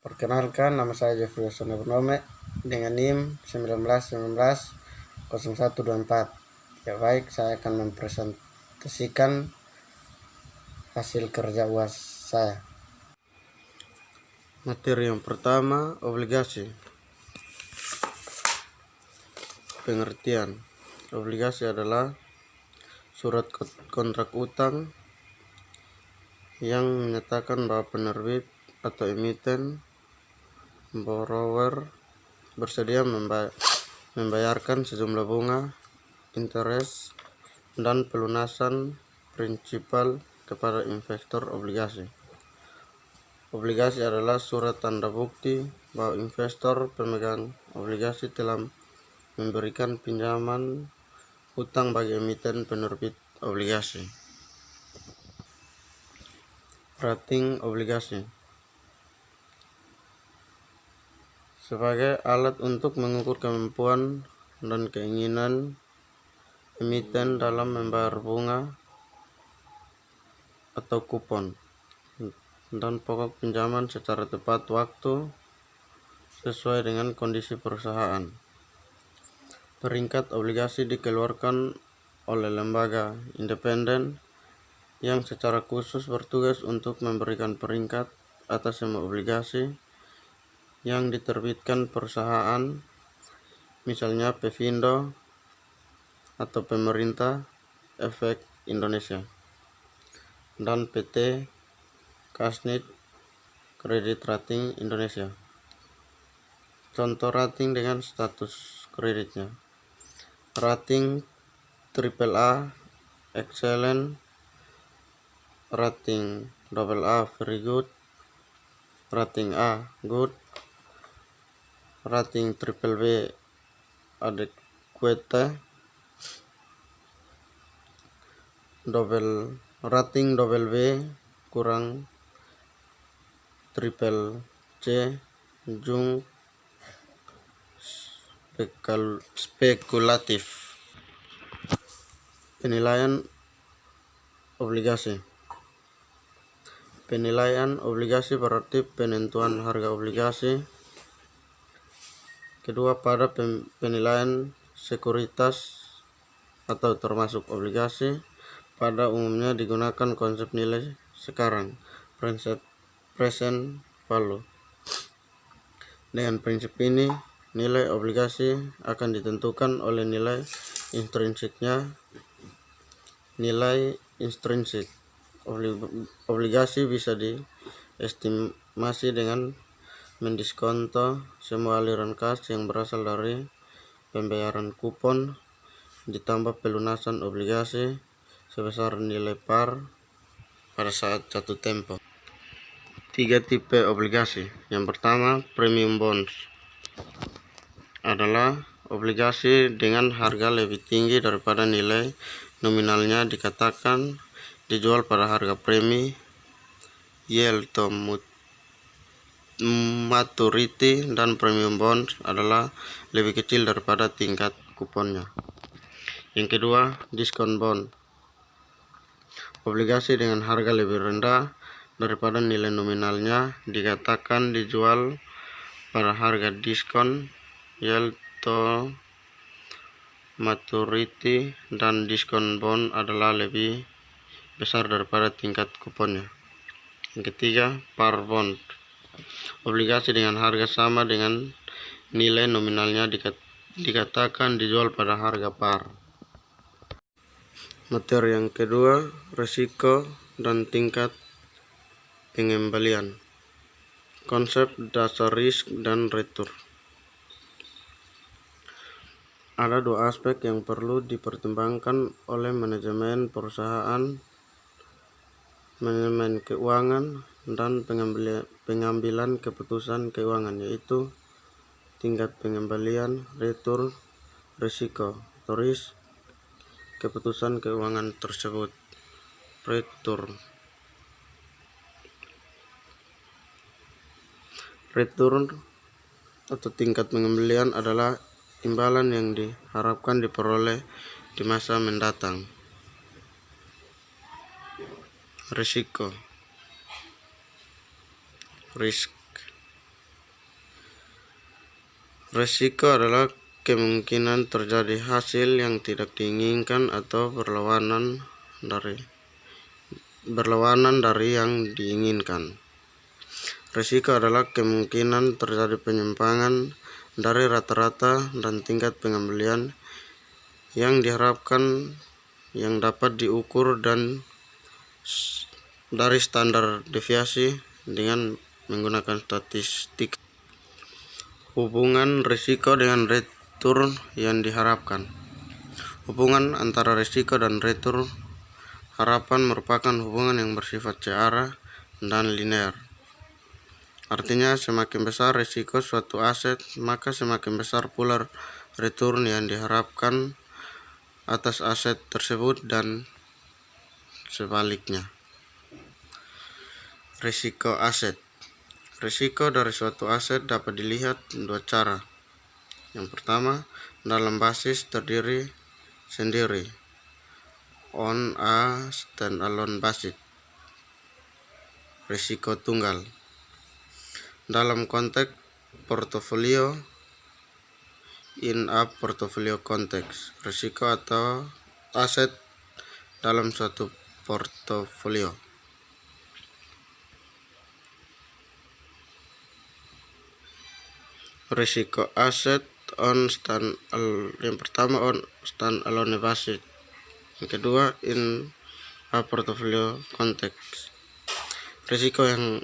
Perkenalkan, nama saya Jeffrey Yosona Bernome dengan NIM 19190124. Ya baik, saya akan mempresentasikan hasil kerja UAS saya. Materi yang pertama, obligasi. Pengertian. Obligasi adalah surat kontrak utang yang menyatakan bahwa penerbit atau emiten borrower bersedia membayarkan sejumlah bunga, interest, dan pelunasan prinsipal kepada investor obligasi. Obligasi adalah surat tanda bukti bahwa investor pemegang obligasi telah memberikan pinjaman utang bagi emiten penerbit obligasi. Rating obligasi sebagai alat untuk mengukur kemampuan dan keinginan emiten dalam membayar bunga atau kupon dan pokok pinjaman secara tepat waktu sesuai dengan kondisi perusahaan. Peringkat obligasi dikeluarkan oleh lembaga independen yang secara khusus bertugas untuk memberikan peringkat atas semua obligasi yang diterbitkan perusahaan, misalnya Pevindo atau Pemerintah Efek Indonesia dan PT Kasnit Kredit Rating Indonesia. Contoh rating dengan status kreditnya: rating AAA excellent, rating AA very good, rating A good, rating BBB adequate, rating BB kurang, triple C jung, spekulatif. Penilaian obligasi. Penilaian obligasi berarti penentuan harga obligasi. Kedua, pada penilaian sekuritas atau termasuk obligasi, pada umumnya digunakan konsep nilai sekarang, present value. Dengan prinsip ini, nilai obligasi akan ditentukan oleh nilai intrinsiknya. Nilai intrinsik obligasi bisa diestimasi dengan mendiskonto semua aliran kas yang berasal dari pembayaran kupon ditambah pelunasan obligasi sebesar nilai par pada saat jatuh tempo. 3 tipe obligasi. Yang pertama, premium bonds adalah obligasi dengan harga lebih tinggi daripada nilai nominalnya, dikatakan dijual pada harga premi. Yield to maturity dan premium bonds adalah lebih kecil daripada tingkat kuponnya. Yang kedua, discount bond, obligasi dengan harga lebih rendah daripada nilai nominalnya, dikatakan dijual pada harga diskon. Yield to maturity dan diskon bond adalah lebih besar daripada tingkat kuponnya. Yang ketiga, par bond, obligasi dengan harga sama dengan nilai nominalnya, dikatakan dijual pada harga par. Materi yang kedua, risiko dan tingkat pengembalian. Konsep dasar risk dan return. Ada dua aspek yang perlu dipertimbangkan oleh manajemen perusahaan: manajemen keuangan dan pengambilan keputusan keuangan, yaitu tingkat pengembalian, return, risiko atau risk keputusan keuangan tersebut. Return atau tingkat pengembalian adalah imbalan yang diharapkan diperoleh di masa mendatang. Risiko, risk, Risiko adalah kemungkinan terjadi hasil yang tidak diinginkan atau berlawanan dari yang diinginkan. Risiko adalah kemungkinan terjadi penyimpangan dari rata-rata dan tingkat pengembalian yang diharapkan yang dapat diukur dan dari standar deviasi dengan menggunakan statistik. Hubungan risiko dengan return yang diharapkan. Hubungan antara risiko dan return harapan merupakan hubungan yang bersifat searah dan linear. Artinya, semakin besar risiko suatu aset, maka semakin besar pula return yang diharapkan atas aset tersebut dan sebaliknya. Risiko aset. Risiko dari suatu aset dapat dilihat dua cara. Yang pertama, dalam basis terdiri sendiri, on a standalone basis. Risiko tunggal. Dalam konteks portofolio, in a portfolio context. Risiko atau aset dalam suatu portofolio. Risiko aset yang pertama on standalone basis, yang kedua in a portfolio context. Risiko yang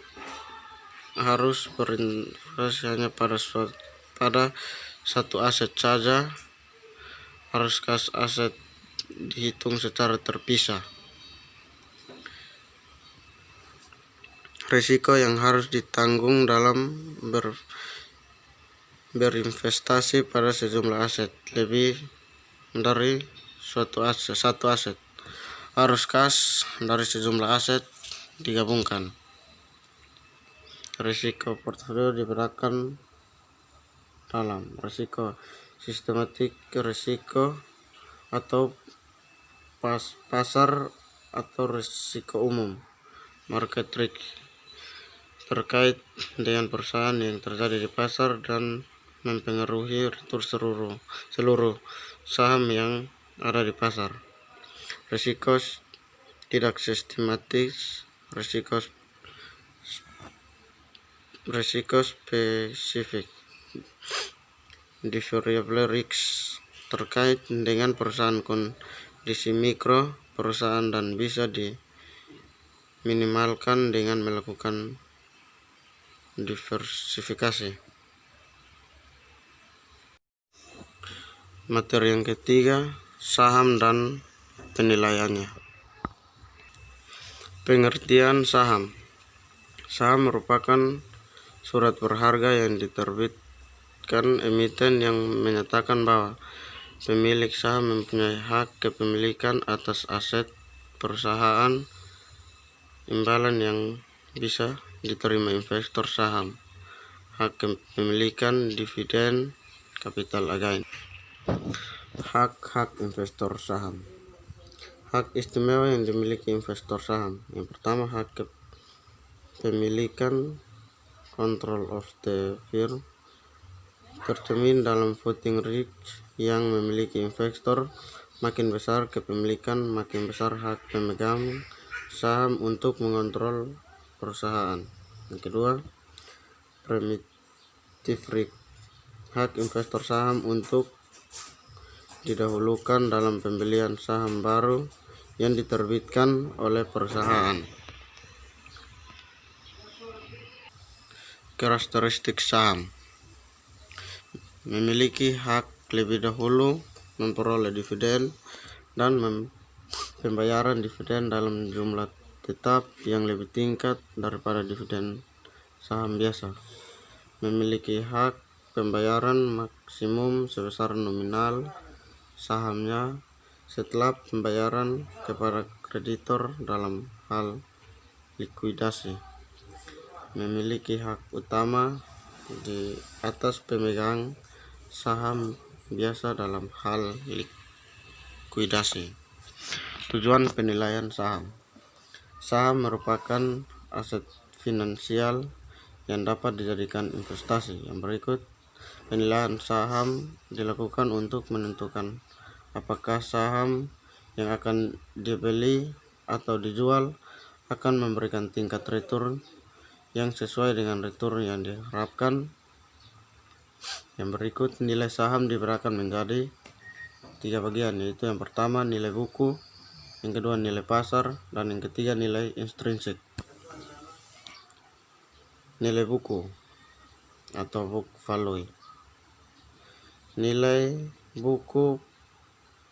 harus berinvestasi hanya pada satu aset saja. Haruskah aset dihitung secara terpisah? Risiko yang harus ditanggung dalam berinvestasi pada sejumlah aset lebih dari satu aset. Haruskah dari sejumlah aset digabungkan? Risiko portofolio dibedakan dalam risiko sistematik, risiko atau pasar, atau risiko umum, market risk, terkait dengan perusahaan yang terjadi di pasar dan mempengaruhi return seluruh saham yang ada di pasar. Risiko tidak sistematis, risiko spesifik, variable risk, terkait dengan perusahaan, kondisi mikro perusahaan, dan bisa diminimalkan dengan melakukan diversifikasi. Materi yang ketiga, saham dan penilaiannya. Pengertian saham. Saham merupakan surat berharga yang diterbitkan emiten yang menyatakan bahwa pemilik saham mempunyai hak kepemilikan atas aset perusahaan, imbalan yang bisa diterima investor saham, hak kepemilikan dividen, capital gain. Hak investor saham. Hak istimewa yang dimiliki investor saham. Yang pertama, hak kepemilikan, control of the firm, tercermin dalam voting rights yang memiliki investor. Makin besar kepemilikan, makin besar hak pemegang saham untuk mengontrol perusahaan. Yang kedua, preemptive right, hak investor saham untuk didahulukan dalam pembelian saham baru yang diterbitkan oleh perusahaan. Karakteristik saham. Memiliki hak lebih dahulu memperoleh dividen dan pembayaran dividen dalam jumlah tetap yang lebih tingkat daripada dividen saham biasa. Memiliki hak pembayaran maksimum sebesar nominal sahamnya setelah pembayaran kepada kreditor dalam hal likuidasi. Memiliki hak utama di atas pemegang saham biasa dalam hal likuidasi. Tujuan penilaian saham. Saham merupakan aset finansial yang dapat dijadikan investasi. Yang berikut Penilaian saham dilakukan untuk menentukan apakah saham yang akan dibeli atau dijual akan memberikan tingkat return yang sesuai dengan return yang diharapkan. Yang berikut, nilai saham diberikan menjadi 3 bagian, yaitu yang pertama nilai buku, yang kedua nilai pasar, dan yang ketiga nilai intrinsik. Nilai buku atau book value. Nilai buku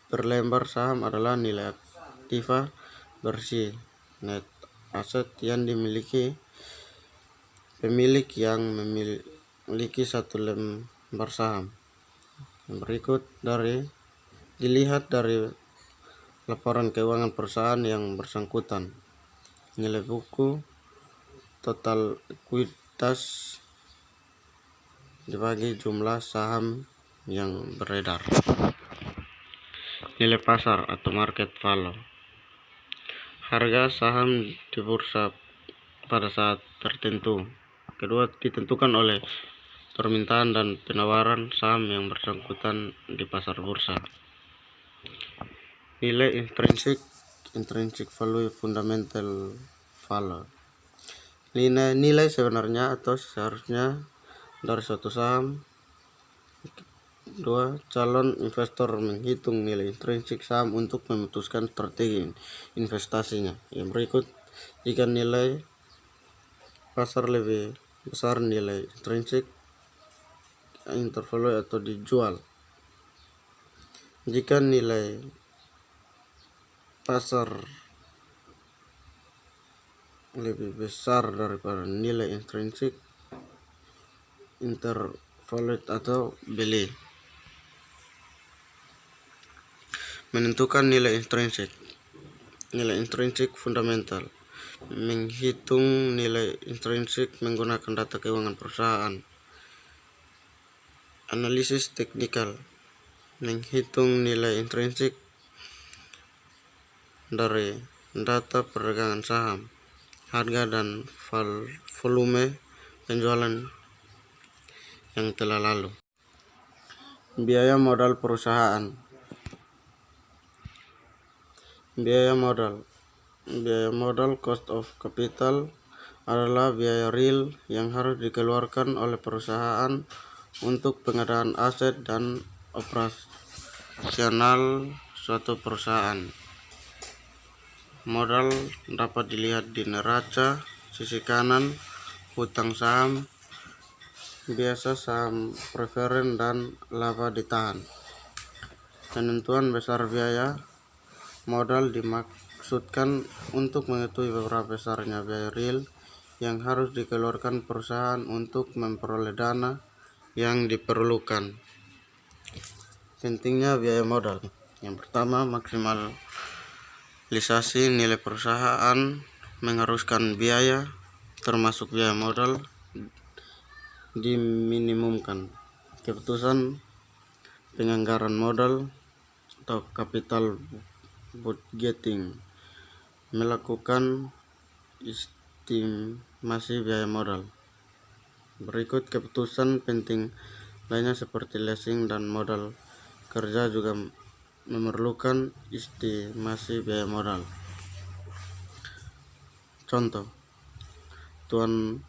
per lembar saham adalah nilai aktiva bersih net asset yang dimiliki pemilik yang memiliki satu lembar saham. Yang berikut dilihat dari laporan keuangan perusahaan yang bersangkutan. Nilai buku total ekuitas dibagi jumlah saham yang beredar. Nilai pasar atau market value. Harga saham di bursa pada saat tertentu. Kedua, ditentukan oleh permintaan dan penawaran saham yang bersangkutan di pasar bursa. Nilai intrinsic value, fundamental value. Nilai sebenarnya atau seharusnya dari suatu saham. Dua, calon investor menghitung nilai intrinsik saham untuk memutuskan strategi investasinya. Yang berikut, jika nilai pasar lebih besar nilai intrinsik, intervalue atau dijual. Jika nilai pasar lebih besar daripada nilai intrinsik, intervalue atau beli. Menentukan nilai intrinsik. Nilai intrinsik fundamental. Menghitung nilai intrinsik menggunakan data keuangan perusahaan. Analisis teknikal. Menghitung nilai intrinsik dari data perdagangan saham, harga dan volume penjualan yang telah lalu. Biaya modal perusahaan. Biaya modal cost of capital adalah biaya real yang harus dikeluarkan oleh perusahaan untuk pengadaan aset dan operasional suatu perusahaan. Modal dapat dilihat di neraca sisi kanan, hutang saham, biasa saham preferen, dan laba ditahan. Penentuan besar biaya modal dimaksudkan untuk mengetahui berapa besarnya biaya real yang harus dikeluarkan perusahaan untuk memperoleh dana yang diperlukan. Pentingnya biaya modal. Yang pertama, maksimalisasi nilai perusahaan mengharuskan biaya, termasuk biaya modal, diminimumkan. Keputusan penganggaran modal atau capital budgeting, melakukan estimasi biaya modal. Berikut keputusan penting lainnya seperti leasing dan modal kerja juga memerlukan estimasi biaya modal. Contoh, Tuan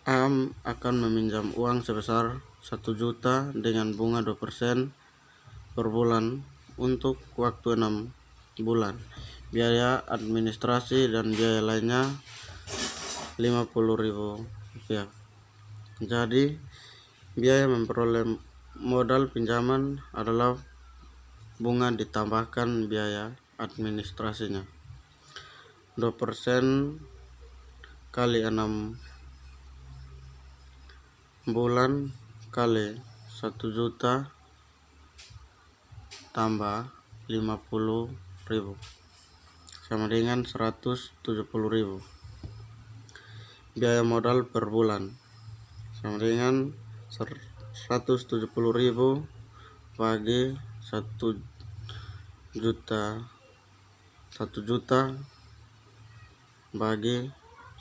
Am akan meminjam uang sebesar 1 juta dengan bunga 2% per bulan untuk waktu 6 bulan. Biaya administrasi dan biaya lainnya Rp50.000. Jadi, biaya memperoleh modal pinjaman adalah bunga ditambahkan biaya administrasinya. 2% kali 6 bulan kali 1 juta tambah 50.000 sama dengan 170.000. Biaya modal per bulan sama dengan 170.000 bagi 1 juta bagi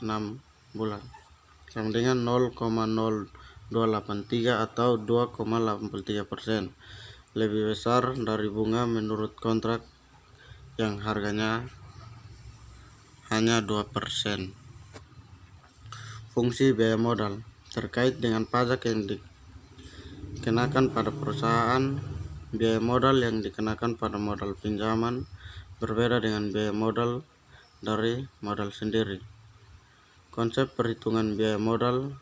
6 bulan sama dengan 0,002 2,283 atau 2,83%, lebih besar dari bunga menurut kontrak yang harganya hanya 2%. Fungsi biaya modal terkait dengan pajak yang dikenakan pada perusahaan. Biaya modal yang dikenakan pada modal pinjaman berbeda dengan biaya modal dari modal sendiri. Konsep perhitungan biaya modal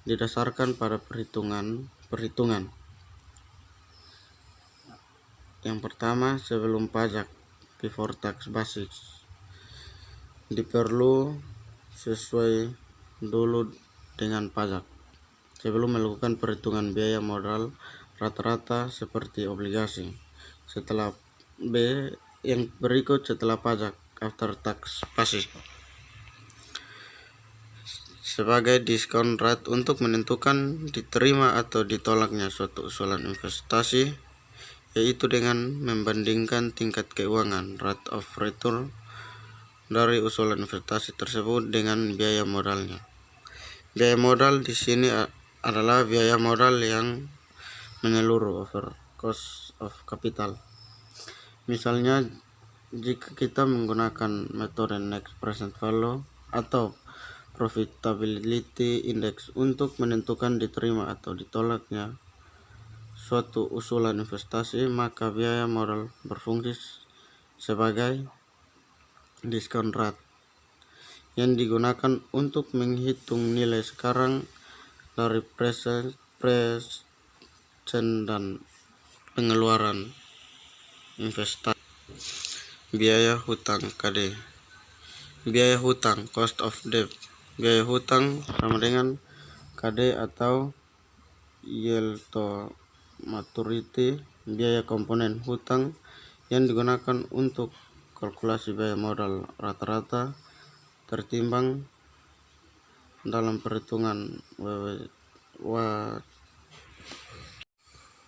didasarkan pada perhitungan. Yang pertama, sebelum pajak, before tax basis, diperlu sesuai dulu dengan pajak. Sebelum melakukan perhitungan biaya modal rata-rata seperti obligasi. Setelah B yang berikut setelah pajak, after tax basis, sebagai diskon rate untuk menentukan diterima atau ditolaknya suatu usulan investasi, yaitu dengan membandingkan tingkat keuangan rate of return dari usulan investasi tersebut dengan biaya modalnya. Biaya modal di sini adalah biaya modal yang menyeluruh over cost of capital. Misalnya, jika kita menggunakan metode net present value atau profitability index untuk menentukan diterima atau ditolaknya suatu usulan investasi, maka biaya modal berfungsi sebagai discount rate yang digunakan untuk menghitung nilai sekarang dari present dan pengeluaran investasi. Biaya hutang KD. Biaya hutang cost of debt. Biaya hutang sama dengan KD atau yield to maturity, biaya komponen hutang yang digunakan untuk kalkulasi biaya modal rata-rata tertimbang dalam perhitungan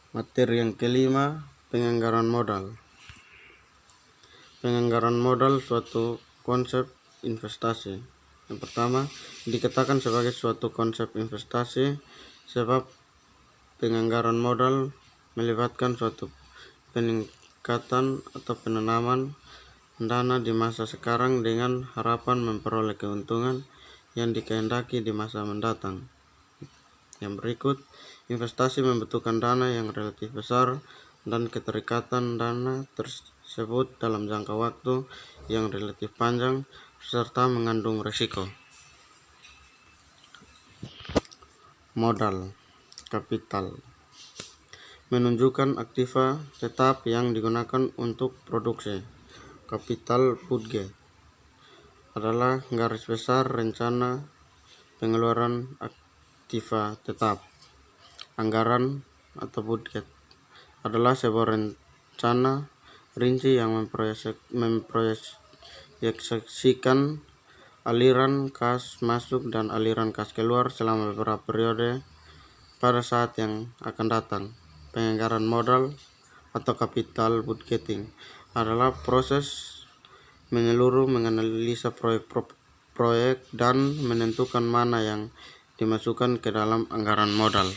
materi yang kelima, penganggaran modal. Penganggaran modal suatu konsep investasi. Yang pertama, dikatakan sebagai suatu konsep investasi sebab penganggaran modal melibatkan suatu peningkatan atau penanaman dana di masa sekarang dengan harapan memperoleh keuntungan yang dikehendaki di masa mendatang. Yang berikut, investasi membutuhkan dana yang relatif besar dan keterikatan dana tersebut dalam jangka waktu yang relatif panjang serta mengandung risiko. Modal kapital menunjukkan aktiva tetap yang digunakan untuk produksi. Kapital budget adalah garis besar rencana pengeluaran aktiva tetap. Anggaran atau budget adalah sebuah rencana rinci yang memproyeksikan aliran kas masuk dan aliran kas keluar selama beberapa periode pada saat yang akan datang. Penganggaran modal atau capital budgeting adalah proses menyeluruh menganalisa proyek dan menentukan mana yang dimasukkan ke dalam anggaran modal.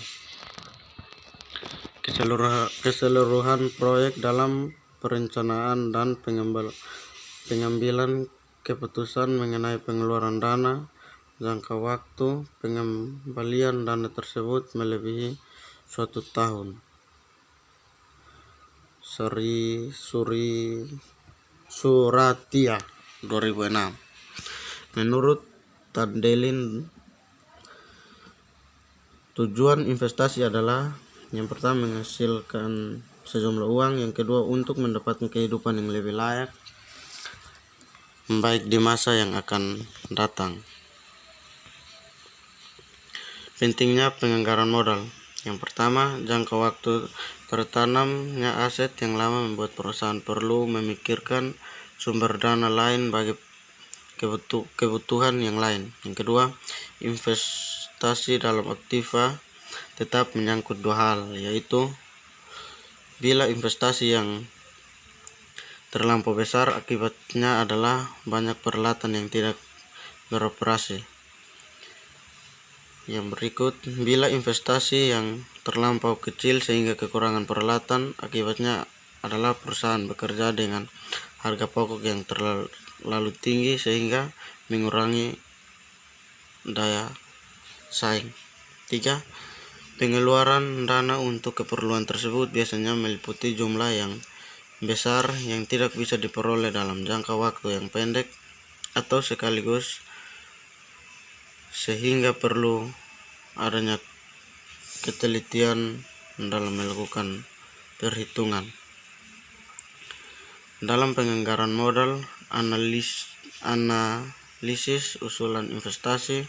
Keseluruhan proyek dalam perencanaan dan pengambilan keputusan mengenai pengeluaran dana, jangka waktu pengembalian dana tersebut melebihi suatu tahun. Suratia 2006. Menurut Tandelin, tujuan investasi adalah yang pertama menghasilkan sejumlah uang, yang kedua untuk mendapatkan kehidupan yang lebih layak baik di masa yang akan datang. Pentingnya penganggaran modal. Yang pertama, jangka waktu tertanamnya aset yang lama membuat perusahaan perlu memikirkan sumber dana lain bagi kebutuhan yang lain. Yang kedua, investasi dalam aktiva tetap menyangkut dua hal, yaitu bila investasi yang terlampau besar, akibatnya adalah banyak peralatan yang tidak beroperasi Yang berikut, bila investasi yang terlampau kecil sehingga kekurangan peralatan, akibatnya adalah perusahaan bekerja dengan harga pokok yang terlalu tinggi sehingga mengurangi daya saing. 3. Pengeluaran dana untuk keperluan tersebut biasanya meliputi jumlah yang besar yang tidak bisa diperoleh dalam jangka waktu yang pendek atau sekaligus, sehingga perlu adanya ketelitian dalam melakukan perhitungan. Dalam penganggaran modal, analisis usulan investasi,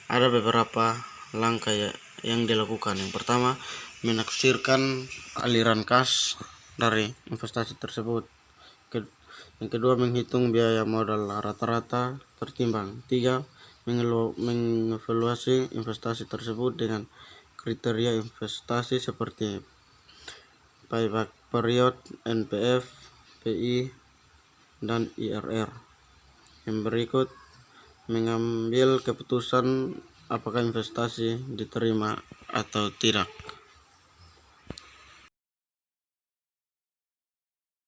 ada beberapa langkah yang dilakukan. Yang pertama, menafsirkan aliran kas dari investasi tersebut. Yang kedua, menghitung biaya modal rata-rata tertimbang. 3. Mengevaluasi investasi tersebut dengan kriteria investasi seperti payback period, NPV, PI, dan IRR. Yang berikut, mengambil keputusan apakah investasi diterima atau tidak.